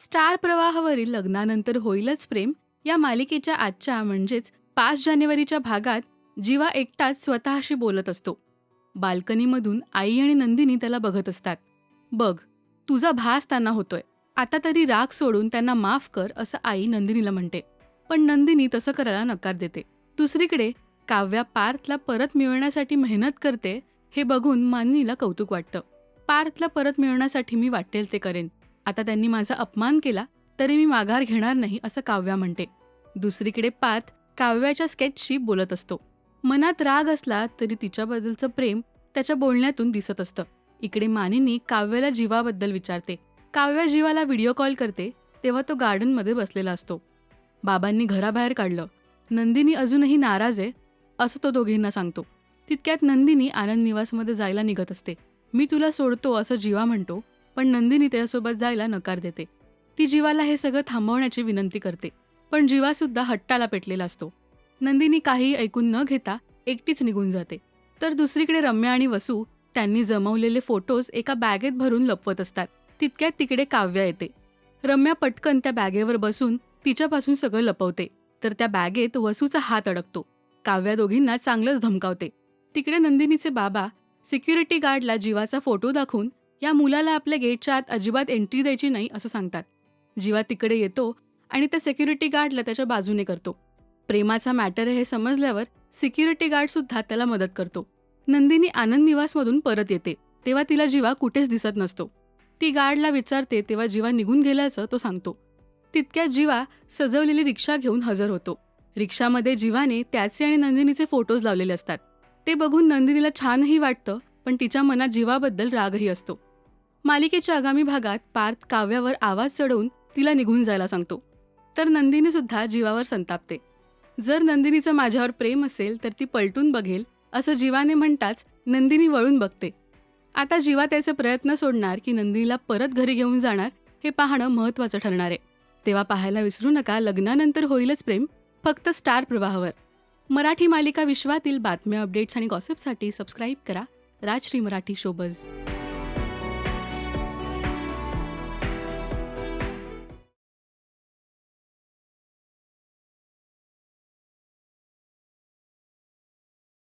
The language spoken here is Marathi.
स्टार प्रवाहावरील लग्नानंतर होईलच प्रेम या मालिकेच्या आजच्या म्हणजेच 5 जानेवारीच्या भागात जीवा एकटाच स्वतःशी बोलत असतो. बाल्कनीमधून आई आणि नंदिनी त्याला बघत असतात. बघ, तुझा भास त्यांना होतोय. आता तरी राग सोडून त्यांना माफ कर असं आई नंदिनीला म्हणते. पण नंदिनी तसं करायला नकार देते. दुसरीकडे काव्या पार्थला परत मिळवण्यासाठी मेहनत करते हे बघून मानिनीला कौतुक वाटतं. पार्थला परत मिळवण्यासाठी मी वाटेल ते करेन. आता त्यांनी माझा अपमान केला तरी मी माघार घेणार नाही असं काव्या म्हणते. दुसरीकडे पार्थ काव्याच्या स्केचशी बोलत असतो. मनात राग असला तरी तिच्याबद्दलचं प्रेम त्याच्या बोलण्यातून दिसत असतं. इकडे मानिनी काव्याला जीवाबद्दल विचारते. काव्या जीवाला व्हिडिओ कॉल करते तेव्हा तो गार्डनमध्ये बसलेला असतो. बाबांनी घराबाहेर काढलं. नंदिनी अजूनही नाराज आहे असं तो दोघींना सांगतो. तितक्यात नंदिनी आनंद निवासमध्ये जायला निघत असते. मी तुला सोडतो असं जीवा म्हणतो, पण नंदिनी त्याच्यासोबत जायला नकार देते. ती जीवाला हे सगळं थांबवण्याची विनंती करते, पण जीवासुद्धा हट्टाला पेटलेला असतो. नंदिनी काही ऐकून न घेता एकटीच निघून जाते. तर दुसरीकडे रम्या आणि वसू त्यांनी जमवलेले फोटोज एका बॅगेत भरून लपवत असतात. तितक्यात तिकडे काव्या येते. रम्या पटकन त्या बॅगेवर बसून तिच्यापासून सगळं लपवते, तर त्या बॅगेत वसूचा हात अडकतो. काव्या दोघींना चांगलंच धमकावते. तिकडे नंदिनीचे बाबा सिक्युरिटी गार्डला जीवाचा फोटो दाखवून या मुलाला आपल्या गेटच्या आत अजिबात एंट्री द्यायची नाही असं सांगतात. जीवा तिकडे येतो आणि त्या सिक्युरिटी गार्डला त्याच्या बाजूने करतो. प्रेमाचा मॅटर हे समजल्यावर सिक्युरिटी गार्डसुद्धा त्याला मदत करतो. नंदिनी आनंद निवासमधून परत येते तेव्हा तिला जीवा कुठेच दिसत नसतो. ती गार्डला विचारते तेव्हा जीवा निघून गेल्याचं तो सांगतो. तितक्यात जीवा सजवलेली रिक्षा घेऊन हजर होतो. रिक्षामध्ये जीवाने त्याचे आणि नंदिनीचे फोटोज लावलेले असतात. ते बघून नंदिनीला छानही वाटतं, पण तिच्या मनात जीवाबद्दल रागही असतो. मालिकेच्या आगामी भागात पार्थ काव्यावर आवाज चढवून तिला निघून जायला सांगतो, तर नंदिनीसुद्धा जीवावर संतापते. जर नंदिनीचं माझ्यावर प्रेम असेल तर ती पलटून बघेल असं जीवाने म्हणताच नंदिनी वळून बघते. आता जीवा त्याचे प्रयत्न सोडणार की नंदिनीला परत घरी घेऊन जाणार हे पाहणं महत्त्वाचं ठरणार आहे. तेव्हा पाहायला विसरू नका लग्नानंतर होईलच प्रेम, फक्त स्टार प्रवाहावर. मराठी मालिका विश्वातील बातम्या, अपडेट्स आणि गॉसिपसाठी सबस्क्राईब करा राजश्री मराठी शोबज.